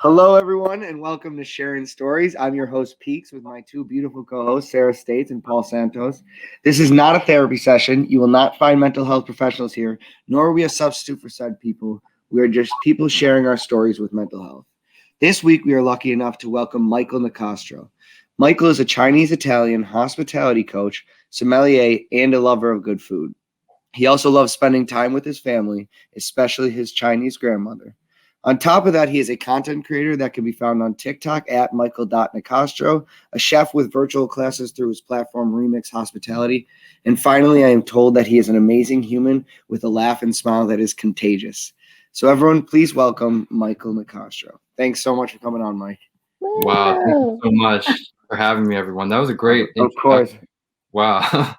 Hello, everyone, and welcome to Sharin Stories. I'm your host, Peaks, with my two beautiful co hosts, Sarah States and Paul Santos. This is not a therapy session. You will not find mental health professionals here, nor are we a substitute for said people. We are just people sharing our stories with mental health. This week, we are lucky enough to welcome Michael Nicastro. Michael is a Chinese Italian hospitality coach, sommelier, and a lover of good food. He also loves spending time with his family, especially his Chinese grandmother. On top of that, he is a content creator that can be found on TikTok at Michael.Nicastro, a chef with virtual classes through his platform Remix Hospitality. And finally, I am told that he is an amazing human with a laugh and smile that is contagious. So everyone, please welcome Michael Nicastro. Thanks so much for coming on, Mike. Wow, thank you so much for having me, everyone. That was a great Of course. introduction. Wow.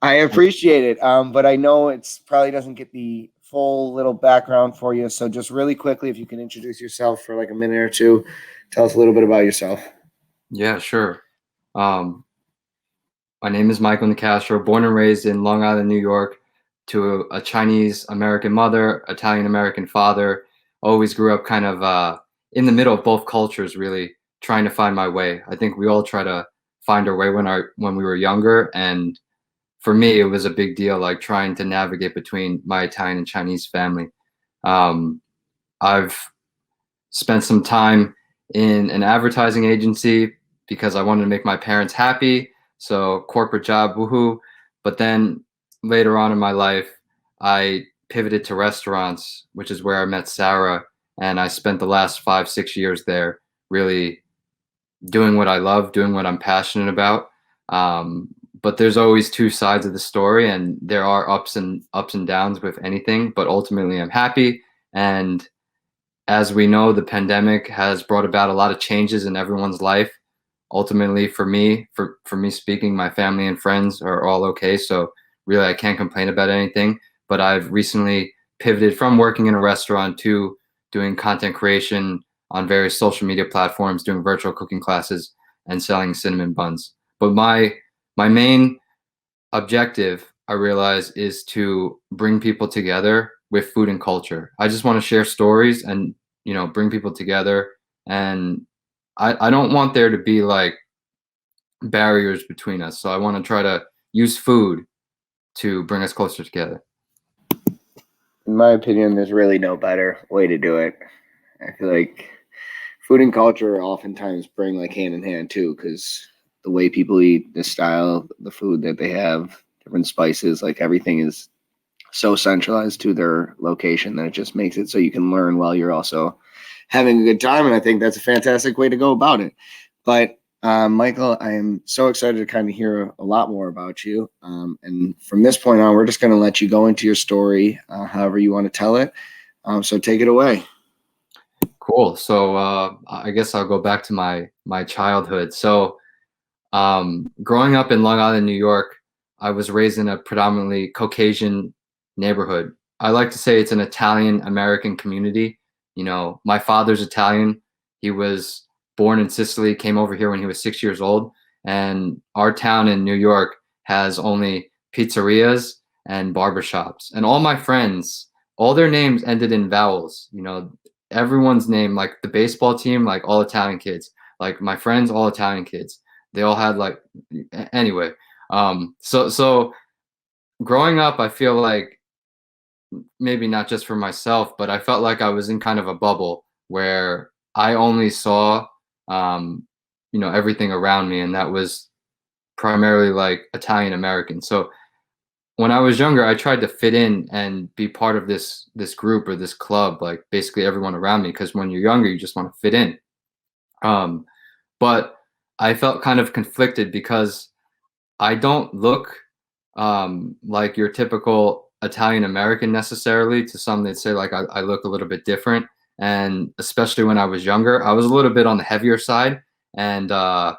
I appreciate it, but I know it's probably doesn't get the full little background for you. So just really quickly, if you can introduce yourself for like a minute or two, tell us a little bit about yourself. Yeah, sure. Um, my name is Michael Nicastro, born and raised in Long Island, New York, to a Chinese American mother, Italian American father. Always grew up kind of in the middle of both cultures, really trying to find my way. I think we all try to find our way when we were younger, and for me, it was a big deal, like trying to navigate between my Italian and Chinese family. Um, I've spent some time in an advertising agency because I wanted to make my parents happy. So corporate job, woohoo. But then later on in my life, I pivoted to restaurants, which is where I met Sarah. And I spent the last 5, 6 years there really doing what I love, doing what I'm passionate about. Um, but there's always two sides of the story, and there are ups and downs with anything. But ultimately, I'm happy. And as we know, the pandemic has brought about a lot of changes in everyone's life. Ultimately, for me speaking, my family and friends are all okay. So really, I can't complain about anything. But I've recently pivoted from working in a restaurant to doing content creation on various social media platforms, doing virtual cooking classes, and selling cinnamon buns. But my main objective, I realize, is to bring people together with food and culture. I just want to share stories and bring people together. And I don't want there to be like barriers between us. So I want to try to use food to bring us closer together. In my opinion, there's really no better way to do it. I feel like food and culture oftentimes bring like hand in hand too, because the way people eat, the style, the food that they have, different spices, like everything is so centralized to their location that it just makes it so you can learn while you're also having a good time. And I think that's a fantastic way to go about it. But Michael, I am so excited to kind of hear a lot more about you. And from this point on, we're just going to let you go into your story, however you want to tell it. So take it away. Cool. So I guess I'll go back to my childhood. So growing up in Long Island, New York, I was raised in a predominantly Caucasian neighborhood. I like to say it's an Italian American community. My father's Italian. He was born in Sicily, came over here when he was 6 years old. And our town in New York has only pizzerias and barbershops. And all my friends, all their names ended in vowels. Everyone's name, like the baseball team, like all Italian kids. Like my friends, all Italian kids. They all had like, anyway. So growing up, I feel like maybe not just for myself, but I felt like I was in kind of a bubble where I only saw, everything around me, and that was primarily like Italian American. So when I was younger, I tried to fit in and be part of this group or this club, like basically everyone around me, because when you're younger, you just want to fit in. But I felt kind of conflicted because I don't look like your typical Italian American necessarily. To some, they'd say like I look a little bit different. And especially when I was younger, I was a little bit on the heavier side. And I,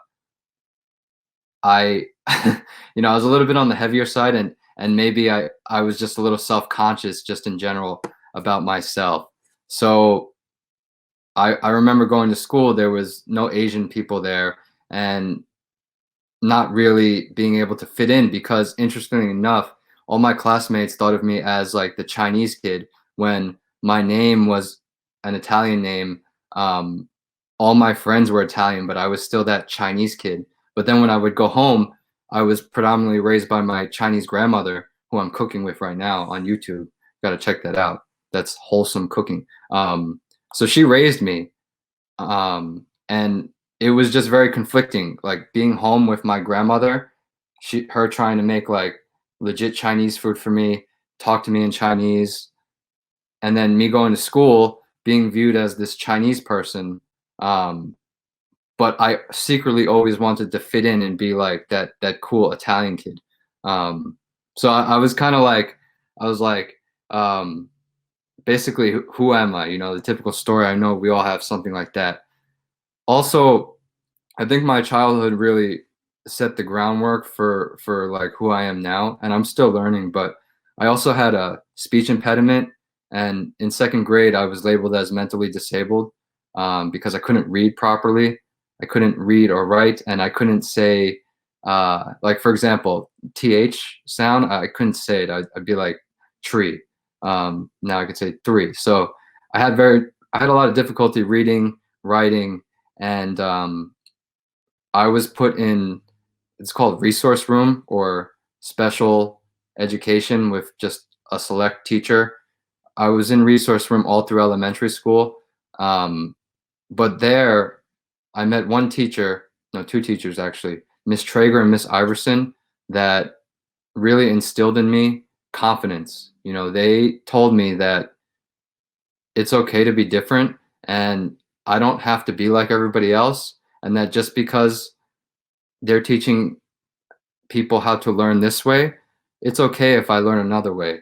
I was a little bit on the heavier side, and maybe I was just a little self-conscious just in general about myself. So I remember going to school, there was no Asian people there, and not really being able to fit in because, interestingly enough, all my classmates thought of me as like the Chinese kid when my name was an Italian name um, all my friends were Italian, but I was still that Chinese kid. But then when I would go home, I was predominantly raised by my Chinese grandmother, who I'm cooking with right now on YouTube. Got to check that out. That's wholesome cooking. So she raised me, and it was just very conflicting. Like being home with my grandmother, her trying to make like legit Chinese food for me, talk to me in Chinese, and then me going to school being viewed as this Chinese person. Um, but I secretly always wanted to fit in and be like that cool Italian kid. So I was kind of like, I was like, basically, who am I? You know, the typical story. I know we all have something like that. Also, I think my childhood really set the groundwork for like who I am now, and I'm still learning. But I also had a speech impediment, and in second grade, I was labeled as mentally disabled because I couldn't read properly. I couldn't read or write, and I couldn't say like for example, th sound. I couldn't say it. I'd be like tree. Now I could say three. So I had a lot of difficulty reading, writing, and I was put in, it's called resource room or special education with just a select teacher. I was in resource room all through elementary school. Um, but there I met one teacher, no, two teachers actually, Miss Traeger and Miss Iverson, that really instilled in me confidence. You know, they told me that it's okay to be different and I don't have to be like everybody else. And that just because they're teaching people how to learn this way, it's okay if I learn another way.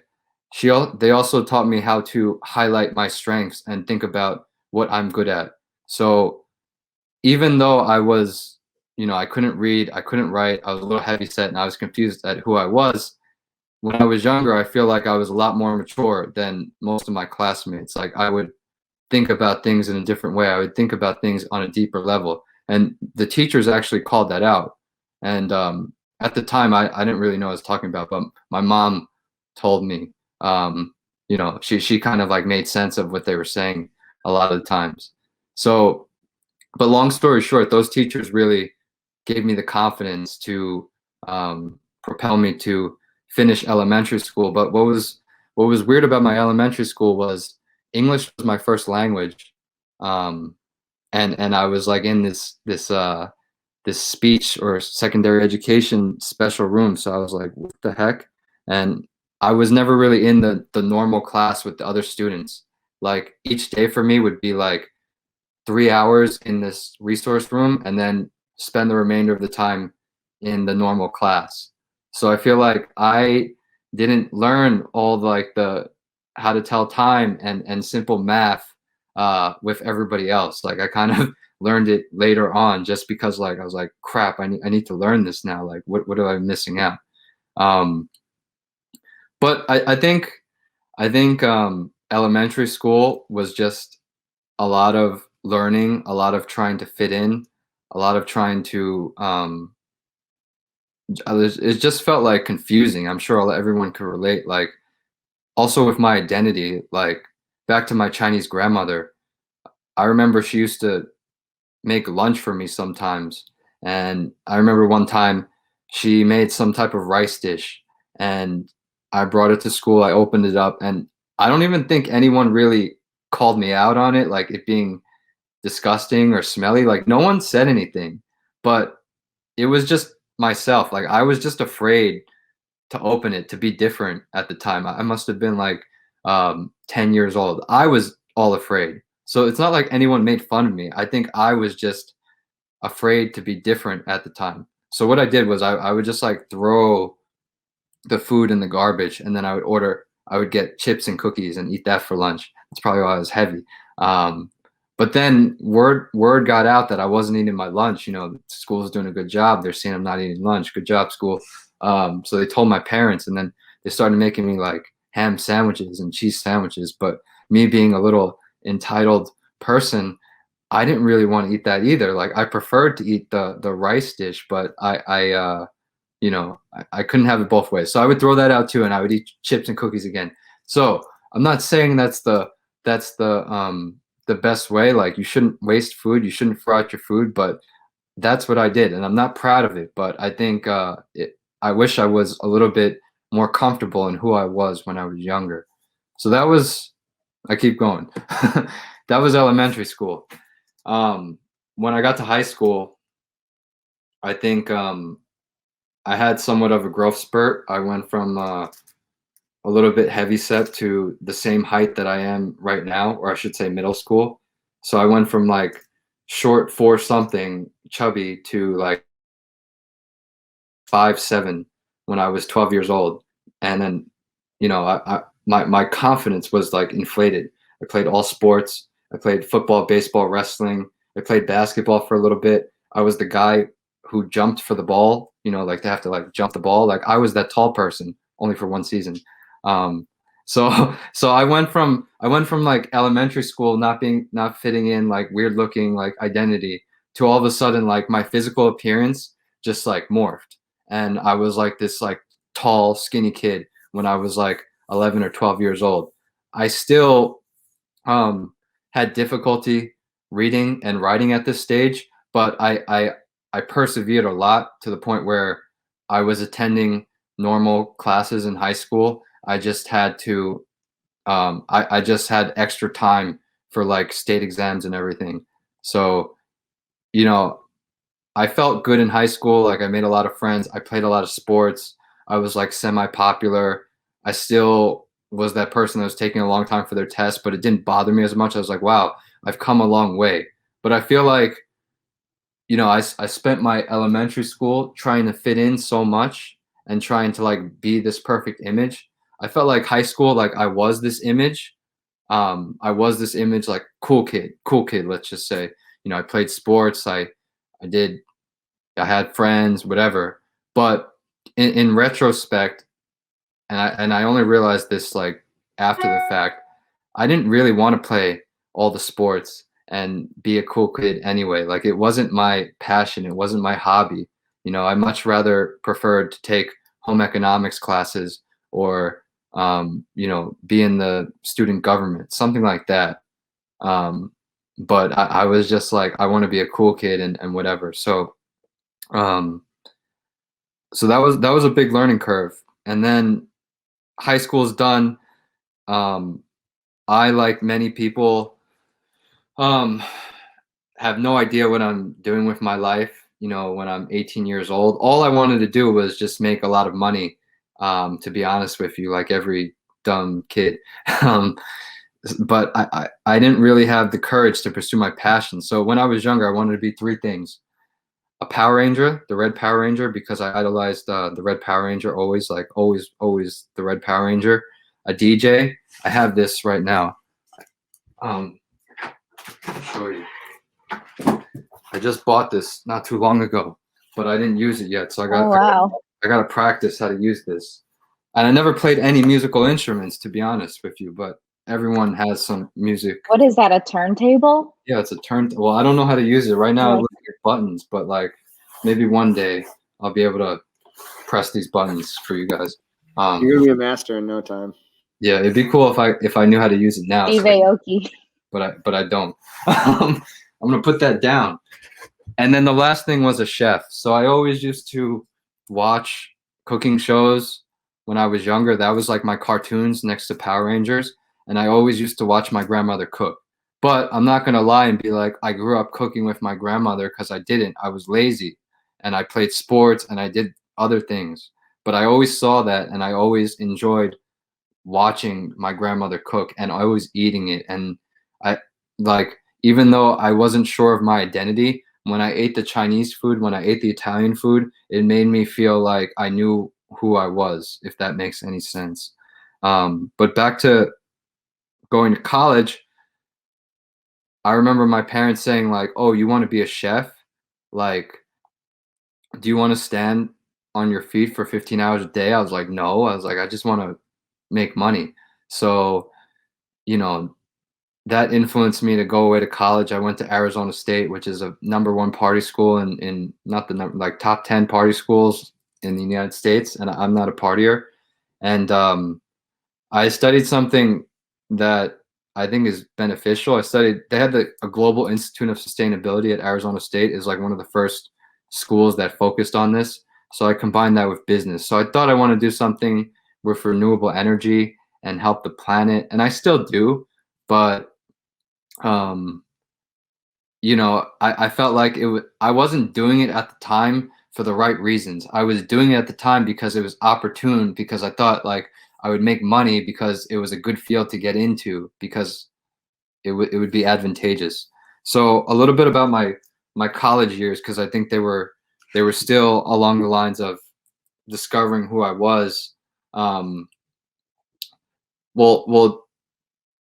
They also taught me how to highlight my strengths and think about what I'm good at. So even though I was, you know, I couldn't read, I couldn't write, I was a little heavy set and I was confused at who I was, when I was younger, I feel like I was a lot more mature than most of my classmates. Like I would think about things in a different way. I would think about things on a deeper level. And the teachers actually called that out. And at the time, I didn't really know what I was talking about, but my mom told me, you know, she kind of like made sense of what they were saying a lot of the times. So, but long story short, those teachers really gave me the confidence to propel me to finish elementary school. But what was weird about my elementary school was English was my first language, um, and I was like in this speech or secondary education special room. So I was like, what the heck? And I was never really in the normal class with the other students. Like each day for me would be like 3 hours in this resource room and then spend the remainder of the time in the normal class. So I feel like I didn't learn all like the how to tell time and simple math with everybody else. Like I kind of learned it later on just because like I was like, crap, I need to learn this now. Like what am I missing out? Um, but I think elementary school was just a lot of learning, a lot of trying to fit in, a lot of trying to it just felt like confusing. I'm sure everyone could relate. Like also with my identity, like back to my Chinese grandmother, I remember she used to make lunch for me sometimes. And I remember one time she made some type of rice dish and I brought it to school. I opened it up and I don't even think anyone really called me out on it, like it being disgusting or smelly. Like no one said anything, but it was just myself. Like I was just afraid to open it, to be different at the time. I must have been like 10 years old. I was all afraid. So it's not like anyone made fun of me. I think I was just afraid to be different at the time. So what I did was I would just like throw the food in the garbage and then I would get chips and cookies and eat that for lunch. That's probably why I was heavy. Um, but then word got out that I wasn't eating my lunch. You know, school's doing a good job. They're saying I'm not eating lunch. Good job, school. So they told my parents, and then they started making me like ham sandwiches and cheese sandwiches. But me being a little entitled person, I didn't really want to eat that either. Like I preferred to eat the rice dish, but you know, I couldn't have it both ways. So I would throw that out too, and I would eat chips and cookies again. So I'm not saying that's the the best way. Like, you shouldn't waste food, you shouldn't throw out your food, but that's what I did, and I'm not proud of it. But I think I wish I was a little bit more comfortable in who I was when I was younger. So that was, I keep going. That was elementary school. When I got to high school, I think I had somewhat of a growth spurt. I went from a little bit heavy set to the same height that I am right now, or I should say middle school. So I went from like short for something chubby to like 5'7" when I was 12 years old. And then, my confidence was like inflated. I played all sports. I played football, baseball, wrestling. I played basketball for a little bit. I was the guy who jumped for the ball, like they have to like jump the ball. Like, I was that tall person only for one season. Um, so I went from like elementary school not fitting in, like weird looking like identity, to all of a sudden like my physical appearance just like morphed, and I was like this like tall skinny kid when I was like 11 or 12 years old. I still had difficulty reading and writing at this stage, but I persevered a lot, to the point where I was attending normal classes in high school. I just had to I just had extra time for like state exams and everything. So, you know, I felt good in high school. Like, I made a lot of friends. I played a lot of sports. I was like semi-popular. I still was that person that was taking a long time for their test, but it didn't bother me as much. I was like, wow, I've come a long way. But I feel like, I spent my elementary school trying to fit in so much and trying to like be this perfect image. I felt like high school, like I was this image. Like cool kid, let's just say. I played sports. I did I had friends, whatever. But in retrospect, and I only realized this like after the fact, I didn't really want to play all the sports and be a cool kid anyway. Like, it wasn't my passion, it wasn't my hobby. I much rather preferred to take home economics classes, or be in the student government, something like that. Um, but I was just like, I want to be a cool kid, and whatever. Um, so that was a big learning curve. And then high school's done. Um, I, like many people, um, have no idea what I'm doing with my life. When I'm 18 years old, all I wanted to do was just make a lot of money. To be honest with you, like every dumb kid. um, but I didn't really have the courage to pursue my passion. So when I was younger, I wanted to be three things: a Power Ranger, the Red Power Ranger, because I idolized the Red Power Ranger, always, like always the Red Power Ranger. A DJ. I have this right now. I'll show you. I just bought this not too long ago, but I didn't use it yet, so Oh, wow. I got to practice how to use this. And I never played any musical instruments, to be honest with you, but everyone has some music. What is that, a turntable? Yeah, it's a turn. Well, I don't know how to use it right now. Like- It looks like buttons, but like maybe one day I'll be able to press these buttons for you guys. You're gonna be a master in no time. Yeah, it'd be cool if I knew how to use it now. Steve Aoki. But I don't. I'm gonna put that down. And then the last thing was a chef. So I always used to watch cooking shows when I was younger. That was like my cartoons next to Power Rangers. And I always used to watch my grandmother cook. But I'm not going to lie and be like, I grew up cooking with my grandmother, because I didn't. I was lazy, and I played sports, and I did other things. But I always saw that, and I always enjoyed watching my grandmother cook, and I was eating it. And I like, even though I wasn't sure of my identity, when I ate the Chinese food, when I ate the Italian food, it made me feel like I knew who I was, if that makes any sense. But back to going to college, I remember my parents saying like, "Oh, you want to be a chef? Like, do you want to stand on your feet for 15 hours a day?" I was like, "No." I was like, "I just want to make money." So, you know, that influenced me to go away to college. I went to Arizona State, which is a #1 party school in not the number, like top 10 party schools in the United States, and I'm not a partier. And I studied something that I think is beneficial. They had a Global Institute of Sustainability at Arizona State is like one of the first schools that focused on this. So I combined that with business. So I thought I want to do something with renewable energy and help the planet. And I still do, but um, I felt like I wasn't doing it at the time for the right reasons. I was doing it at the time because it was opportune, because I thought like I would make money because it was a good field to get into, because it would be advantageous. So a little bit about my college years, because I think they were still along the lines of discovering who I was. Um, well,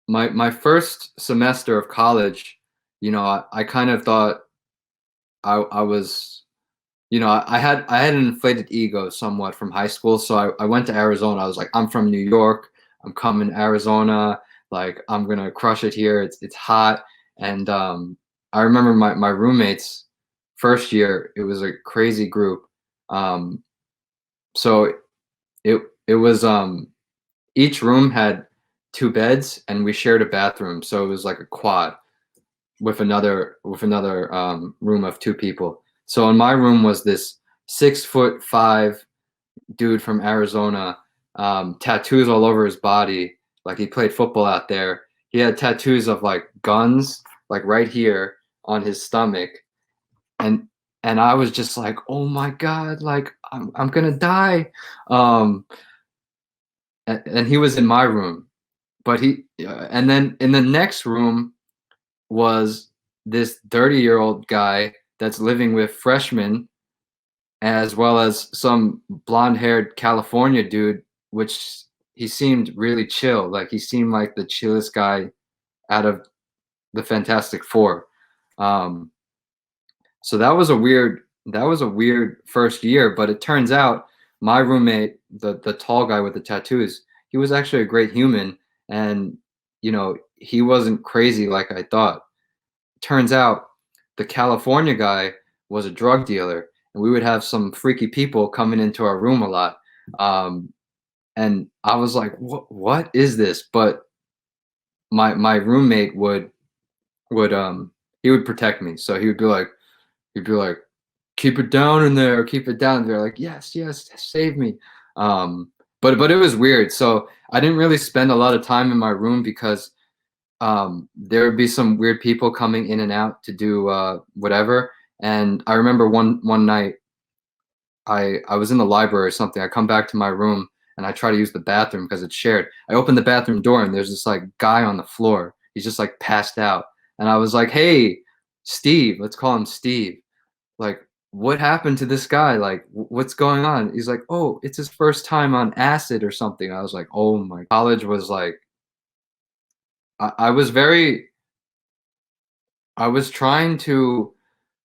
my first semester of college, I kind of thought I was, I had an inflated ego somewhat from high school. So I went to Arizona. I was like, I'm from New York. I'm coming to Arizona. Like, I'm gonna crush it here. It's hot. And I remember my roommates first year. It was a crazy group. Um, so it was each room had two beds, and we shared a bathroom. So it was like a quad with another room of two people. So in my room was this 6'5" dude from Arizona, tattoos all over his body, like he played football out there. He had tattoos of like guns, like right here on his stomach, and and I was just like, oh my god, like I'm gonna die. Um, and he was in my room, but and then in the next room was this 30-year-old guy that's living with freshmen, as well as some blonde-haired California dude, which he seemed really chill. Like he seemed like the chillest guy out of the Fantastic Four. Um, so that was a weird first year, but it turns out my roommate, the tall guy with the tattoos, he was actually a great human, and he wasn't crazy like I thought. Turns out the California guy was a drug dealer, and we would have some freaky people coming into our room a lot. Um, and I was like, what is this? But my roommate would he would protect me. So he'd be like, keep it down in there, keep it down. They're like, yes, yes, save me. But it was weird. So I didn't really spend a lot of time in my room because there would be some weird people coming in and out to do whatever. And I remember one night I was in the library or something. I come back to my room and I try to use the bathroom because it's shared. I open the bathroom door and there's this like guy on the floor. He's just like passed out. And I was like, hey, Steve, let's call him Steve. Like, what happened to this guy? Like, what's going on? He's like, oh, it's his first time on acid or something. I was like, oh my, college was like, I was very, I was trying to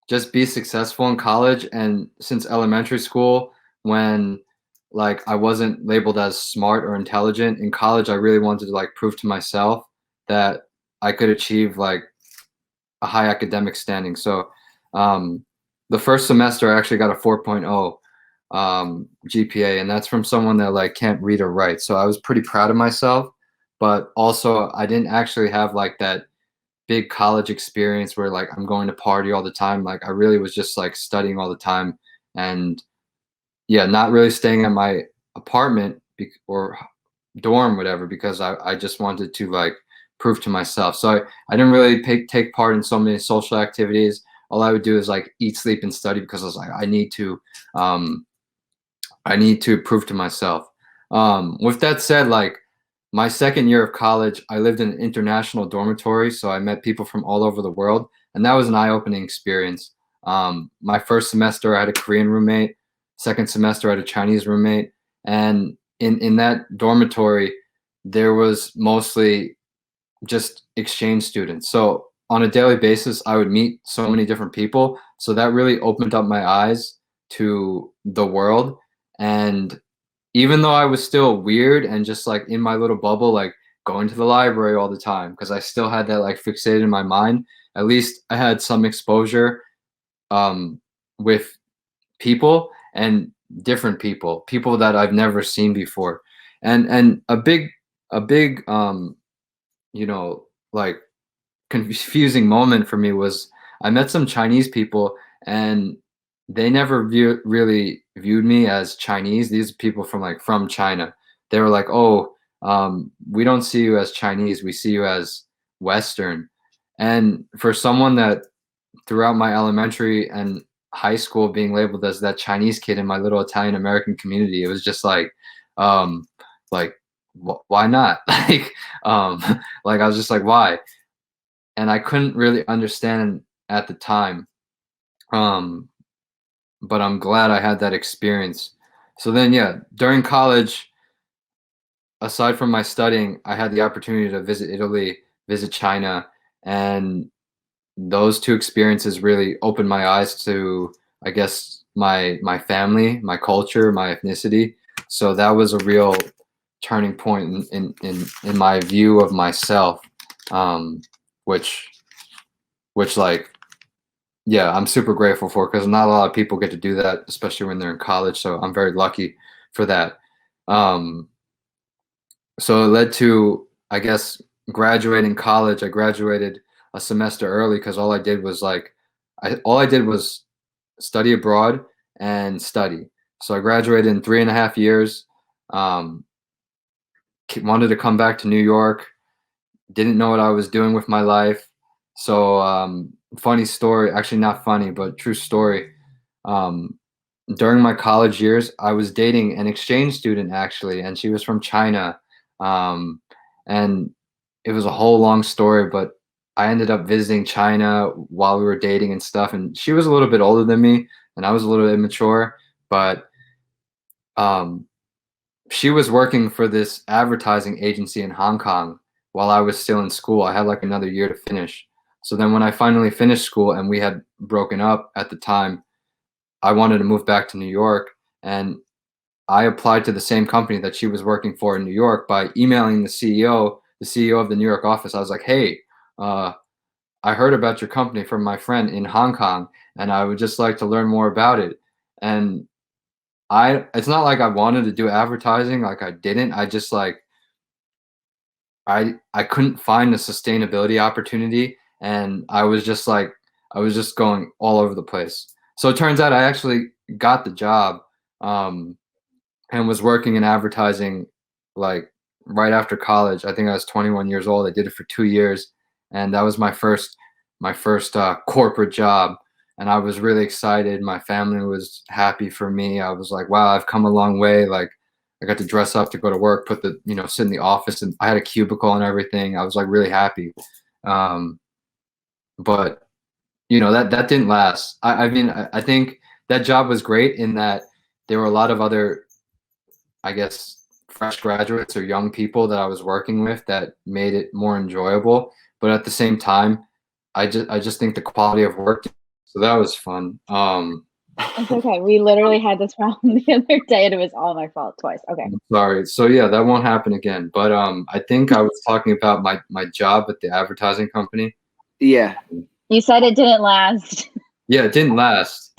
just be successful in college. And since elementary school, when like I wasn't labeled as smart or intelligent in college, I really wanted to like prove to myself that I could achieve like a high academic standing. So um, the first semester I actually got a 4.0 GPA, and that's from someone that like can't read or write. So I was pretty proud of myself, but also I didn't actually have like that big college experience where like I'm going to party all the time. Like I really was just like studying all the time, and yeah, not really staying at my apartment or dorm, whatever, because I just wanted to like prove to myself. So I didn't really take part in so many social activities. All I would do is like eat, sleep, and study because I was like, um, I need to prove to myself. With that said, like my second year of college, I lived in an international dormitory, so I met people from all over the world, and that was an eye-opening experience. My first semester, I had a Korean roommate. Second semester, I had a Chinese roommate, and in that dormitory, there was mostly just exchange students. So on a daily basis, I would meet so many different people. So that really opened up my eyes to the world. And even though I was still weird and just like in my little bubble, like going to the library all the time, because I still had that like fixated in my mind, at least I had some exposure um, with people and different people that I've never seen before. And a big you know like confusing moment for me was I met some Chinese people and they never really viewed me as Chinese. These people from China. They were like, "Oh, we don't see you as Chinese. We see you as Western." And for someone that throughout my elementary and high school being labeled as that Chinese kid in my little Italian American community, it was just um, like, why not? Um, like I was just like, why? And I couldn't really understand at the time. Um, but I'm glad I had that experience. So then, yeah, during college, aside from my studying, I had the opportunity to visit Italy, visit China, and those two experiences really opened my eyes to, I guess, my family, my culture, my ethnicity. So that was a real turning point in my view of myself, um, which like, yeah, I'm super grateful for because not a lot of people get to do that, especially when they're in college. So I'm very lucky for that. Um, so it led to, I guess, graduating college. I graduated a semester early because all I did was study abroad and study. So I graduated in 3.5 years. Um, Wanted to come back to New York. Didn't know what I was doing with my life. So funny story, actually not funny, but true story. Um, During my college years, I was dating an exchange student actually, and she was from China. Um, and it was a whole long story, but I ended up visiting China while we were dating and stuff. And she was a little bit older than me, and I was a little immature, but um, she was working for this advertising agency in Hong Kong while I was still in school. I had like another year to finish. So then when I finally finished school and we had broken up at the time, I wanted to move back to New York, and I applied to the same company that she was working for in New York by emailing the CEO of the New York office. I was like, "Hey, uh, I heard about your company from my friend in Hong Kong, and I would just like to learn more about it." And it's not like I wanted to do advertising, like I didn't. I just like I couldn't find a sustainability opportunity, and I was just going all over the place. So it turns out I actually got the job, um, and was working in advertising like right after college. I think I was 21 years old. I did it for 2 years, and that was my first corporate job. And I was really excited. My family was happy for me. I was like, wow, I've come a long way. Like I got to dress up to go to work, sit in the office, and I had a cubicle and everything. I was like really happy. Um, but that didn't last. I mean, I think that job was great in that there were a lot of other, I guess, fresh graduates or young people that I was working with that made it more enjoyable. But at the same time, I just think the quality of work. So that was fun. It's okay. We literally had this problem the other day and it was all my fault twice. Okay. Sorry. So yeah, that won't happen again. But I think I was talking about my job at the advertising company. Yeah. You said it didn't last. Yeah, it didn't last.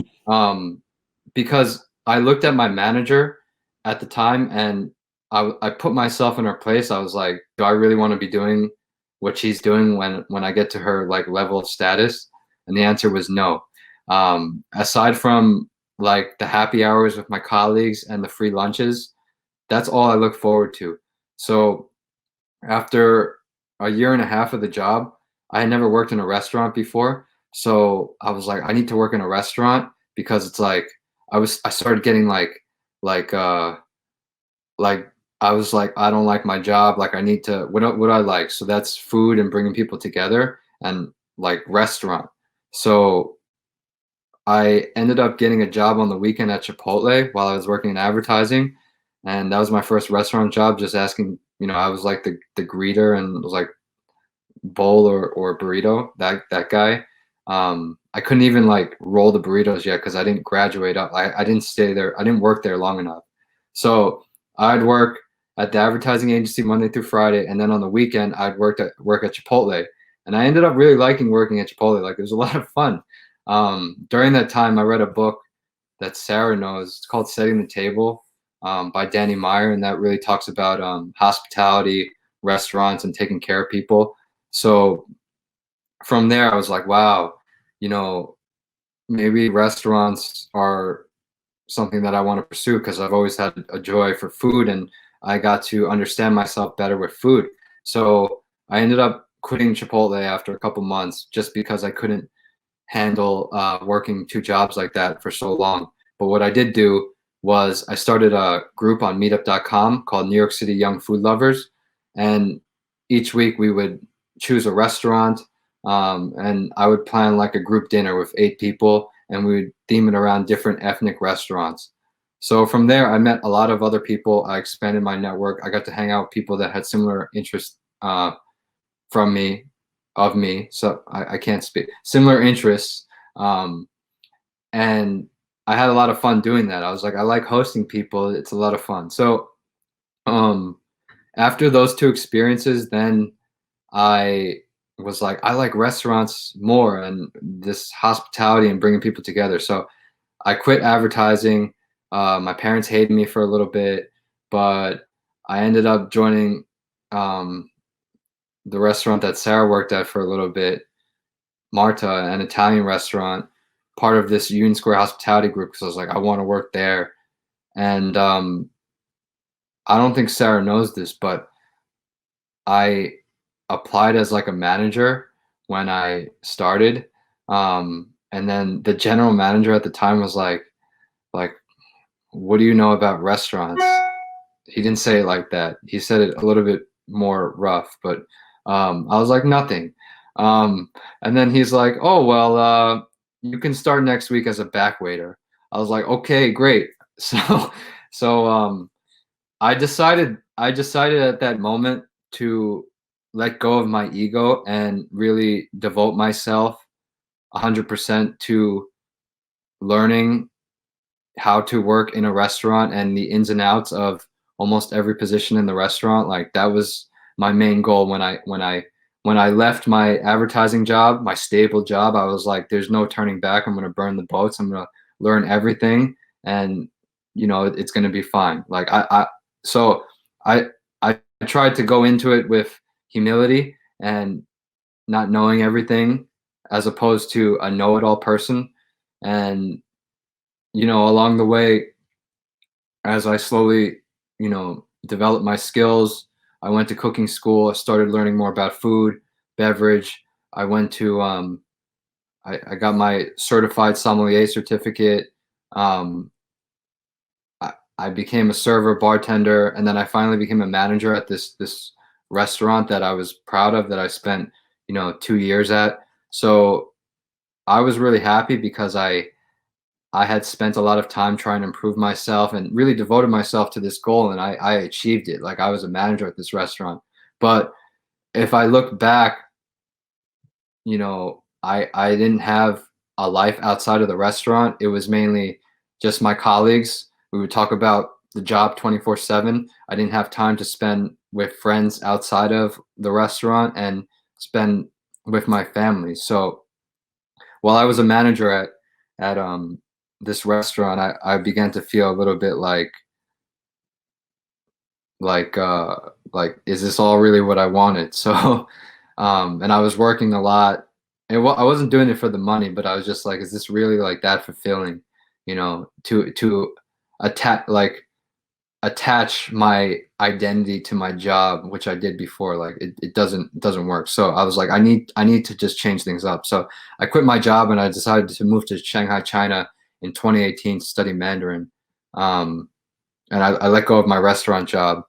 Because I looked at my manager at the time and I put myself in her place. I was like, do I really want to be doing what she's doing when I get to her like level of status? And the answer was no. Aside from like the happy hours with my colleagues and the free lunches, that's all I look forward to. So after a year and a half of the job, I had never worked in a restaurant before. So I was like, I need to work in a restaurant because it's like I started getting like uh like I was like, I don't like my job. Like I need to what I like. So that's food and bringing people together and like restaurant. So I ended up getting a job on the weekend at Chipotle while I was working in advertising. And that was my first restaurant job, just asking, I was like the greeter and it was like bowl or burrito, that guy. I couldn't even like roll the burritos yet because I didn't graduate up. I didn't stay there. I didn't work there long enough. So I'd work at the advertising agency Monday through Friday, and then on the weekend I'd work at Chipotle. And I ended up really liking working at Chipotle. Like it was a lot of fun. During that time, I read a book that Sarah knows. It's called Setting the Table, by Danny Meyer, and that really talks about hospitality, restaurants, and taking care of people. So from there, I was like, wow, maybe restaurants are something that I want to pursue because I've always had a joy for food, and I got to understand myself better with food. So I ended up quitting Chipotle after a couple months just because I couldn't handle working two jobs like that for so long. But what I did do was I started a group on meetup.com called New York City Young Food Lovers. And each week we would choose a restaurant, and I would plan like a group dinner with 8 people, and we would theme it around different ethnic restaurants. So from there, I met a lot of other people. I expanded my network. I got to hang out with people that had similar interests from me, of me. So I can't speak. Similar interests. Um, and I had a lot of fun doing that. I was like, I like hosting people. It's a lot of fun. So um, after those two experiences, then I was like, I like restaurants more and this hospitality and bringing people together. So I quit advertising. My parents hated me for a little bit, but I ended up joining um, the restaurant that Sarah worked at for a little bit, Marta, an Italian restaurant, part of this Union Square hospitality group, because I was like, I want to work there. And I don't think Sarah knows this, but I applied as like a manager when I started. And then the general manager at the time was like, what do you know about restaurants? He didn't say it like that. He said it a little bit more rough, but I was like, nothing. And then he's like, oh, well, you can start next week as a back waiter. I was like, okay, great. So I decided at that moment to let go of my ego and really devote myself 100% to learning how to work in a restaurant and the ins and outs of almost every position in the restaurant. Like that was my main goal when I left my advertising job, my stable job. I was like, there's no turning back. I'm going to burn the boats. I'm going to learn everything, and it's going to be fine. Like so I I tried to go into it with humility and not knowing everything, as opposed to a know-it-all person. And along the way, as I slowly, developed my skills, I went to cooking school. I started learning more about food, beverage. I went to, I got my certified sommelier certificate. Um, I became a server, bartender, and then I finally became a manager at this restaurant that I was proud of, that I spent, 2 years at. So I was really happy because I had spent a lot of time trying to improve myself and really devoted myself to this goal, and I achieved it. Like I was a manager at this restaurant. But if I look back, I didn't have a life outside of the restaurant. It was mainly just my colleagues. We would talk about the job 24/7. I didn't have time to spend with friends outside of the restaurant and spend with my family. So while I was a manager at this restaurant, I began to feel a little bit like like, is this all really what I wanted? So and I was working a lot. I wasn't doing it for the money, but I was just like, is this really like that fulfilling? To attach my identity to my job, which I did before. Like it doesn't work. So I was like, I need to just change things up. So I quit my job and I decided to move to Shanghai, China in 2018 to study Mandarin. Um, and I let go of my restaurant job.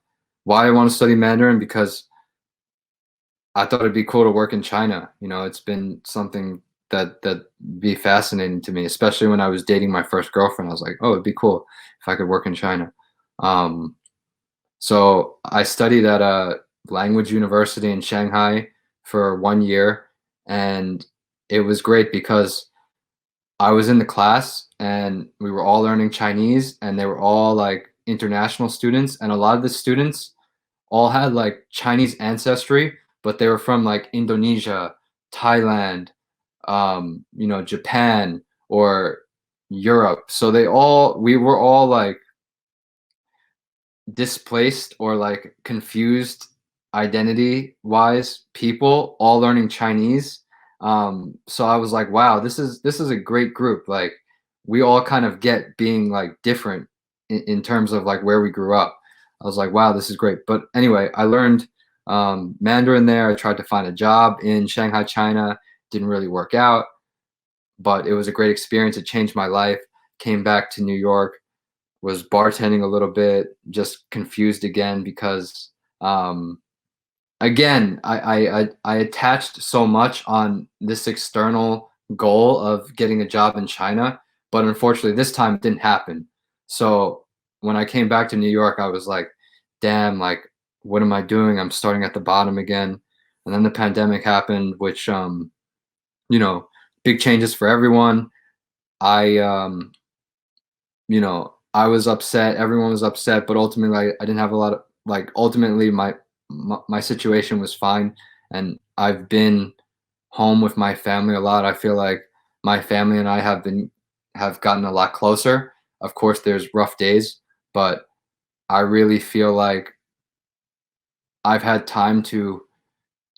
Why I want to study Mandarin? Because I thought it'd be cool to work in China. It's been something that be fascinating to me, especially when I was dating my first girlfriend. I was like, oh, it'd be cool if I could work in China. Um, so I studied at a language university in Shanghai for 1 year, and it was great because I was in the class and we were all learning Chinese, and they were all like international students, and a lot of the students all had like Chinese ancestry, but they were from like Indonesia, Thailand, Japan, or Europe. So we were all like displaced or like confused identity wise people all learning Chinese. So I was like, wow, this is a great group. Like we all kind of get being like different in terms of like where we grew up. I was like, wow, this is great. But anyway, I learned Mandarin there. I tried to find a job in Shanghai, China. Didn't really work out, but it was a great experience. It changed my life. Came back to New York, was bartending a little bit, just confused again because again, I attached so much on this external goal of getting a job in China, but unfortunately this time it didn't happen. So when I came back to New York, I was like, damn, like what am I doing? I'm starting at the bottom again. And then the pandemic happened, which you know, big changes for everyone. I I was upset, everyone was upset, but ultimately I didn't have a lot of like ultimately my situation was fine, and I've been home with my family a lot. I feel like my family and I have gotten a lot closer. Of course, there's rough days, but I really feel like I've had time to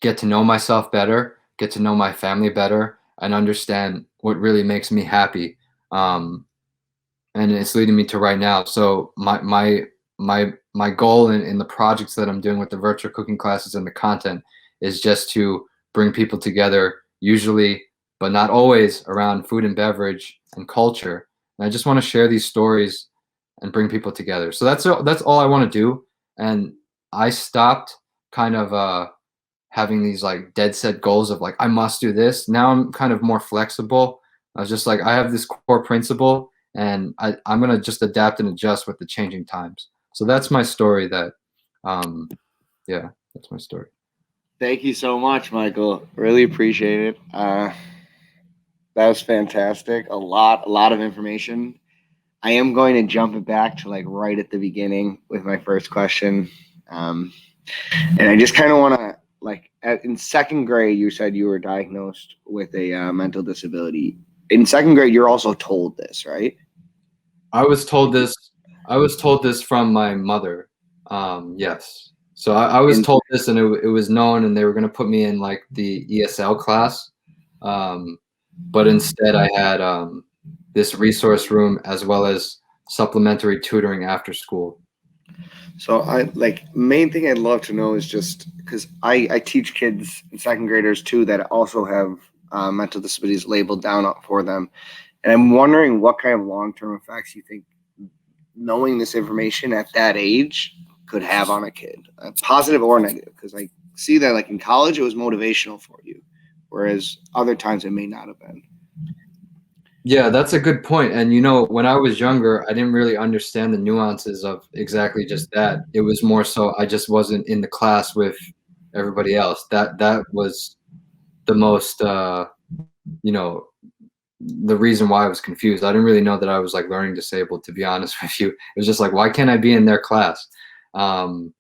get to know myself better, get to know my family better, and understand what really makes me happy. And it's leading me to right now. So my goal in the projects that I'm doing with the virtual cooking classes and the content is just to bring people together, usually, but not always, around food and beverage and culture. And I just want to share these stories and bring people together. So that's all I want to do. And I stopped kind of having these like dead set goals of like I must do this. Now I'm kind of more flexible. I was just like I have this core principle and I'm gonna just adapt and adjust with the changing times. So that's my story. Yeah, that's my story. Thank you so much, Michael. Really appreciate it. That was fantastic. A lot of information. I am going to jump it back to like right at the beginning with my first question. Um, and I just kind of want to like in second grade, you said you were diagnosed with a mental disability. In second grade, you're also told this, right? I was told this. I was told this from my mother. Yes. So I was And told this, and it was known, and they were going to put me in like the ESL class, um, but instead I had this resource room as well as supplementary tutoring after school. so I like main thing I'd love to know is just because I teach kids and second graders too that also have mental disabilities labeled down for them, and I'm wondering what kind of long term effects you think knowing this information at that age could have on a kid, positive or negative. Because I see that like in college it was motivational for you, whereas other times it may not have been. Yeah, that's a good point. And when I was younger, I didn't really understand the nuances of exactly just that. It was more so I just wasn't in the class with everybody else. That was the most you know, the reason why I was confused. I didn't really know that I was like learning disabled, to be honest with you. It was just like, why can't I be in their class? Um,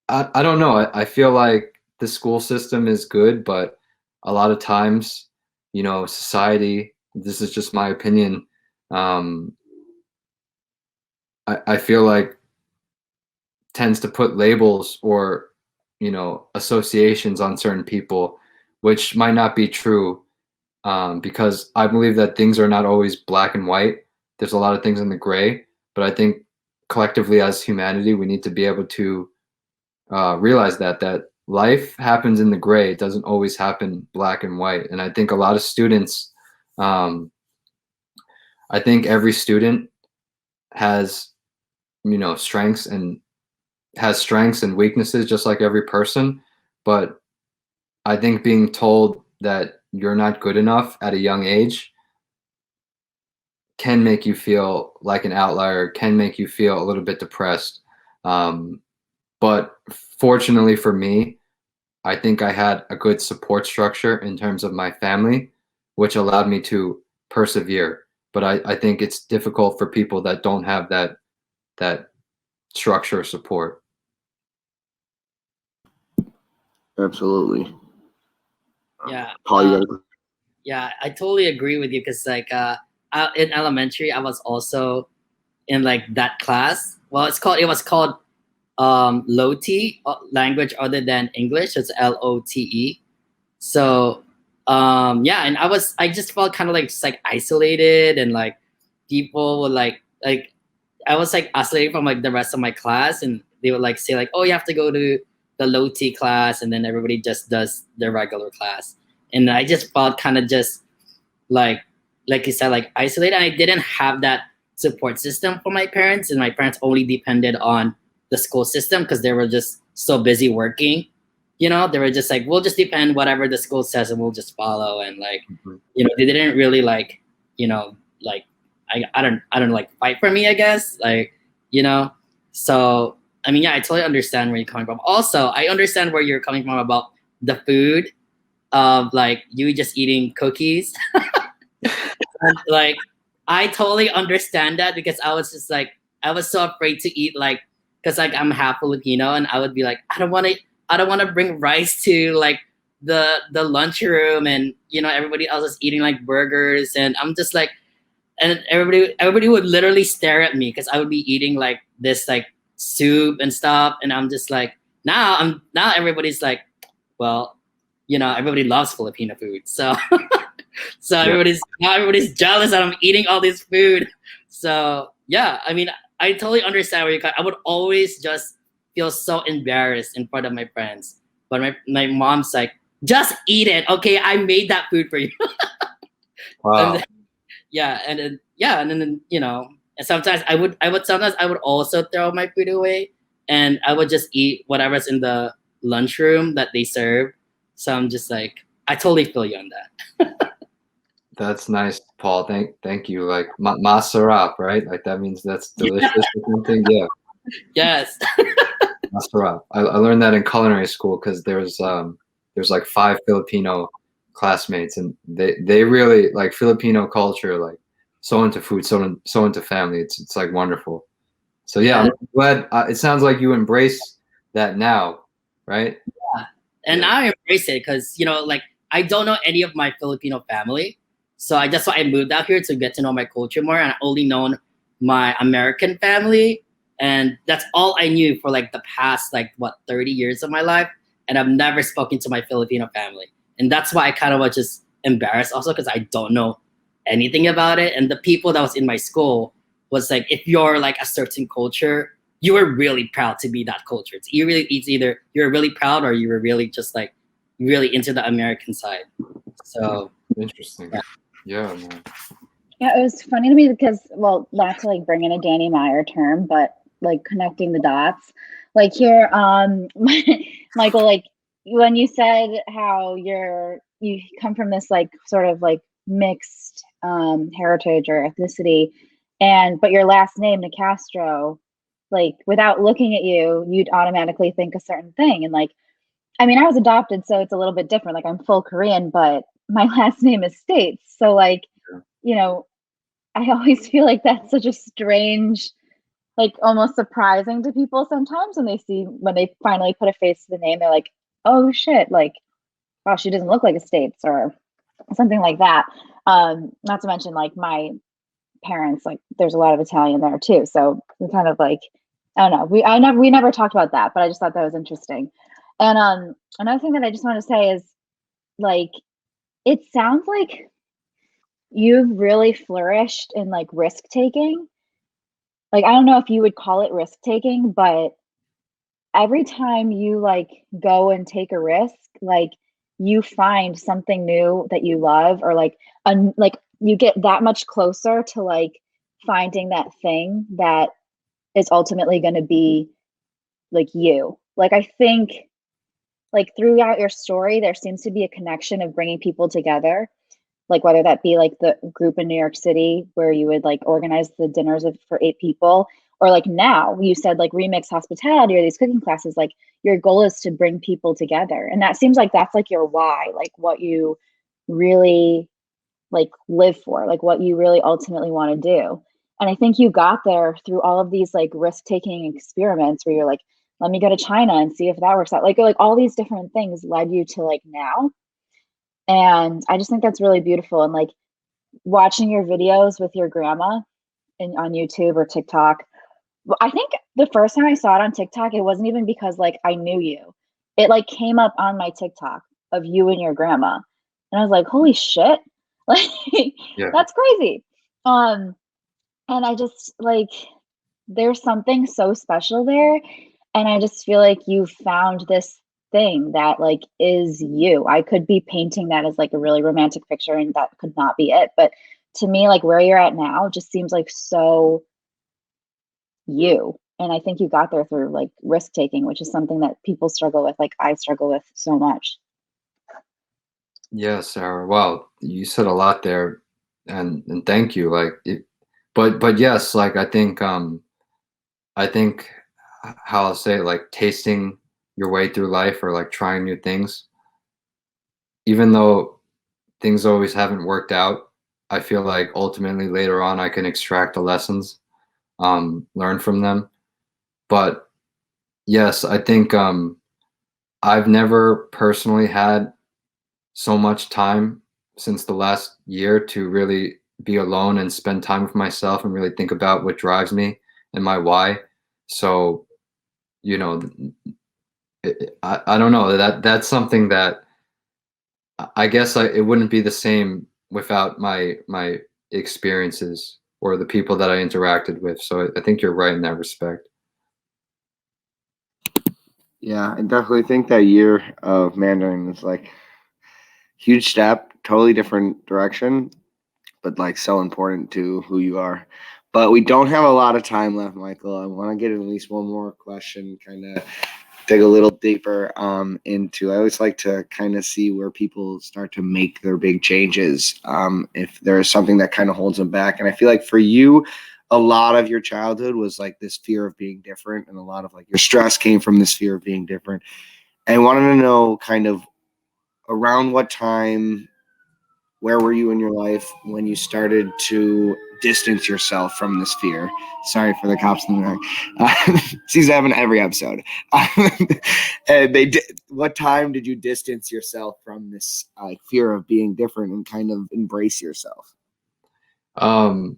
I don't know. I feel like the school system is good, but a lot of times, society, this is just my opinion. Um, I feel like tends to put labels or, associations on certain people, which might not be true. Because I believe that things are not always black and white. There's a lot of things in the gray, but I think collectively as humanity, we need to be able to realize that life happens in the gray. It doesn't always happen black and white. And I think a lot of students, um, I think every student has, strengths and has strengths and weaknesses, just like every person. But I think being told that you're not good enough at a young age can make you feel like an outlier, can make you feel a little bit depressed. But fortunately for me, I think I had a good support structure in terms of my family, which allowed me to persevere. But I think it's difficult for people that don't have that structure or support. Absolutely. Yeah. Paul, you got Yeah, I totally agree with you because in elementary I was also in like that class. Well, it was called Lote language other than English. It's Lote. So yeah, and I just felt kind of like just like isolated, and like people would like I was like isolated from like the rest of my class, and they would like say like, oh, you have to go to the Lote class, and then everybody just does their regular class. And I just felt kind of just like you said, like isolated. I didn't have that support system for my parents, and my parents only depended on the school system because they were just so busy working. You know, they were just like, we'll just depend whatever the school says, and we'll just follow. And like, you know, they didn't really like, you know, like I don't like fight for me, I guess, like, you know. So I mean, yeah, I totally understand where you're coming from. Also, I understand where you're coming from about the food of like you just eating cookies. And, like, I totally understand that because I was just like, I was so afraid to eat, like, because like I'm half Filipino, and I would be like, I don't want to bring rice to like the lunchroom, and you know everybody else is eating like burgers, and I'm just like, and everybody would literally stare at me because I would be eating like this like soup and stuff, and I'm just like, now everybody's like, well, you know, everybody loves Filipino food, so so Yeah. everybody's jealous that I'm eating all this food. So yeah, I mean, I totally understand where you come. I would always just feel so embarrassed in front of my friends, but my mom's like, just eat it, okay? I made that food for you. Wow. And yeah, and then yeah, and then you know, and sometimes I would also throw my food away, and I would just eat whatever's in the lunchroom that they serve. So I'm just like, I totally feel you on that. That's nice, Paul. Thank you. Like masarap, right? Like that means that's delicious or something. Yeah, Yes. masarap. I learned that in culinary school because there's like 5 Filipino classmates, and they really like Filipino culture, like so into food, so into family. It's like wonderful. So yeah, Yeah. I'm glad. It sounds like you embrace that now, right? And Yeah. now I embrace it because, you know, like I don't know any of my Filipino family. So that's why I moved out here to get to know my culture more. And I only known my American family. And that's all I knew for like the past, like, what, 30 years of my life. And I've never spoken to my Filipino family. And that's why I kind of was just embarrassed also because I don't know anything about it. And the people that was in my school was like, if you're like a certain culture, you were really proud to be that culture. It's either you're really proud or you were really just like really into the American side. So Interesting. Yeah. Yeah, man. Yeah, it was funny to me because, well, not to like bring in a Danny Meyer term, but like connecting the dots. Like here, Michael, like when you said how you come from this like sort of like mixed heritage or ethnicity, but your last name, Nicastro, like without looking at you, you'd automatically think a certain thing. And like, I mean, I was adopted, so it's a little bit different. Like I'm full Korean, but my last name is States. So like, you know, I always feel like that's such a strange, like almost surprising to people sometimes when they finally put a face to the name, they're like, oh shit, like, wow, she doesn't look like a States or something like that. Not to mention like my parents, like there's a lot of Italian there too. So we kind of like, I don't know. We never talked about that, but I just thought that was interesting. And another thing that I just want to say is like, it sounds like you've really flourished in like risk taking. Like, I don't know if you would call it risk taking, but every time you like go and take a risk, like you find something new that you love, or like you get that much closer to like finding that thing that is ultimately going to be like you. Like I think like throughout your story there seems to be a connection of bringing people together, like whether that be like the group in New York City where you would like organize the dinners for 8 people, or like now you said like remix hospitality or these cooking classes, like your goal is to bring people together. And that seems like that's like your why, like what you really like live for, like what you really ultimately want to do. And I think you got there through all of these like risk-taking experiments where you're like, let me go to China and see if that works out. Like all these different things led you to like now. And I just think that's really beautiful. And like watching your videos with your grandma on YouTube or TikTok, I think the first time I saw it on TikTok, it wasn't even because like I knew you. It like came up on my TikTok of you and your grandma. And I was like, holy shit. Like Yeah. that's crazy. And I just like there's something so special there. And I just feel like you found this thing that like is you. I could be painting that as like a really romantic picture and that could not be it. But to me, like where you're at now just seems like so you. And I think you got there through like risk taking, which is something that people struggle with, like I struggle with so much. Yeah, Sarah. Wow, you said a lot there, and thank you. Like, but yes, like I think how I'll say it, like tasting your way through life or like trying new things, even though things always haven't worked out, I feel like ultimately later on I can extract the lessons, learn from them. But yes, I think I've never personally had so much time since the last year to really be alone and spend time with myself and really think about what drives me and my why. So, you know, I don't know, that's something that I guess it wouldn't be the same without my experiences or the people that I interacted with. So I think you're right in that respect. Yeah, I definitely think that year of Mandarin was like huge step, totally different direction, but like so important to who you are. But we don't have a lot of time left, Michael. I want to get at least one more question, kind of dig a little deeper into. I always like to kind of see where people start to make their big changes. If there is something that kind of holds them back, and I feel like for you, a lot of your childhood was like this fear of being different, and a lot of like your stress came from this fear of being different. And I wanted to know kind of around what time, where were you in your life when you started to distance yourself from this fear? Sorry for the cops in the back. Seems to happen every episode. And they did. What time did you distance yourself from this fear of being different and kind of embrace yourself? Um,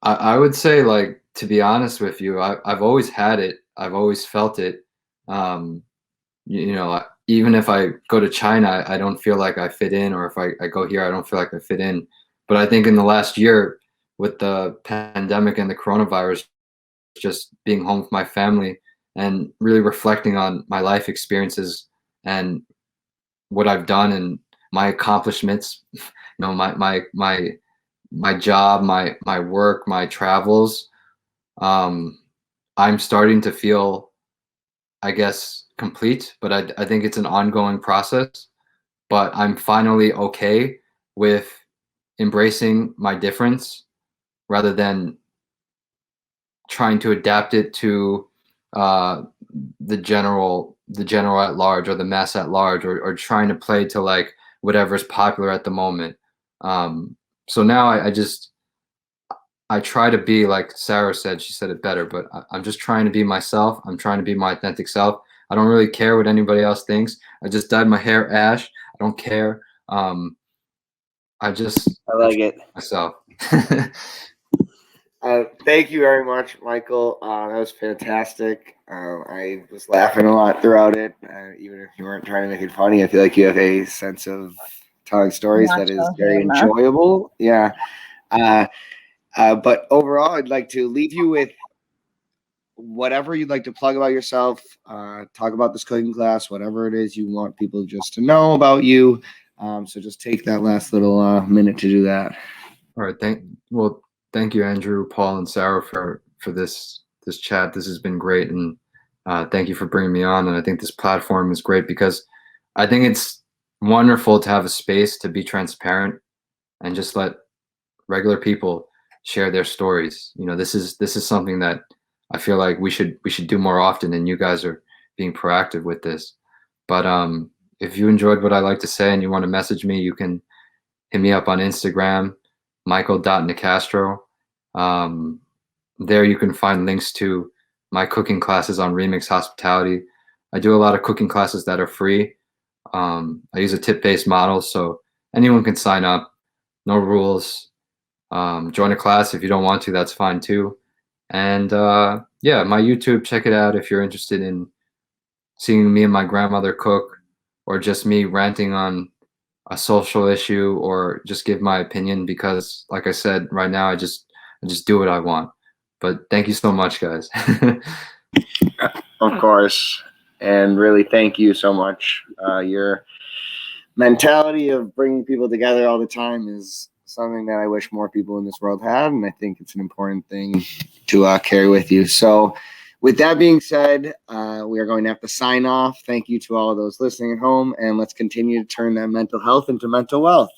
I would say, like, to be honest with you, I've always had it. I've always felt it. Um, you know, even if I go to China, I don't feel like I fit in, or if I go here, I don't feel like I fit in. But I think in the last year, with the pandemic and the coronavirus, just being home with my family and really reflecting on my life experiences and what I've done and my accomplishments, you know, my job, my work, my travels, um, I'm starting to feel, I guess, complete, but I think it's an ongoing process. But I'm finally okay with embracing my difference rather than trying to adapt it to uh, the general at large or the mass at large, or trying to play to like whatever's popular at the moment. So now I try to be like Sarah said. She said it better, but I'm just trying to be myself. I'm trying to be my authentic self. I don't really care what anybody else thinks. I just dyed my hair ash. I don't care. I just I like it. myself. Thank you very much, Michael. That was fantastic. I was laughing a lot throughout it, even if you weren't trying to make it funny. I feel like you have a sense of telling stories that is Natural very humor. enjoyable. Yeah. Uh, but overall, I'd like to leave you with whatever you'd like to plug about yourself, talk about this cooking class, whatever it is you want people just to know about you. So just take that last little minute to do that. All right. Thank you, Andrew, Paul, and Sarah for this chat. This has been great, and thank you for bringing me on. And I think this platform is great because I think it's wonderful to have a space to be transparent and just let regular people share their stories. You know, this is something that I feel like we should do more often, and you guys are being proactive with this. But if you enjoyed what I like to say and you want to message me, you can hit me up on Instagram, michael.nicastro. There you can find links to my cooking classes on Remix Hospitality. I do a lot of cooking classes that are free. I use a tip-based model, so anyone can sign up. No rules. Join a class if you don't want to, that's fine too. And yeah, my YouTube, check it out if you're interested in seeing me and my grandmother cook, or just me ranting on a social issue, or just give my opinion, because like I said, right now I just do what I want. But thank you so much, guys. Of course. And really, thank you so much. Your mentality of bringing people together all the time is something that I wish more people in this world had. And I think it's an important thing to carry with you. So, with that being said, we are going to have to sign off. Thank you to all of those listening at home. And let's continue to turn that mental health into mental wealth.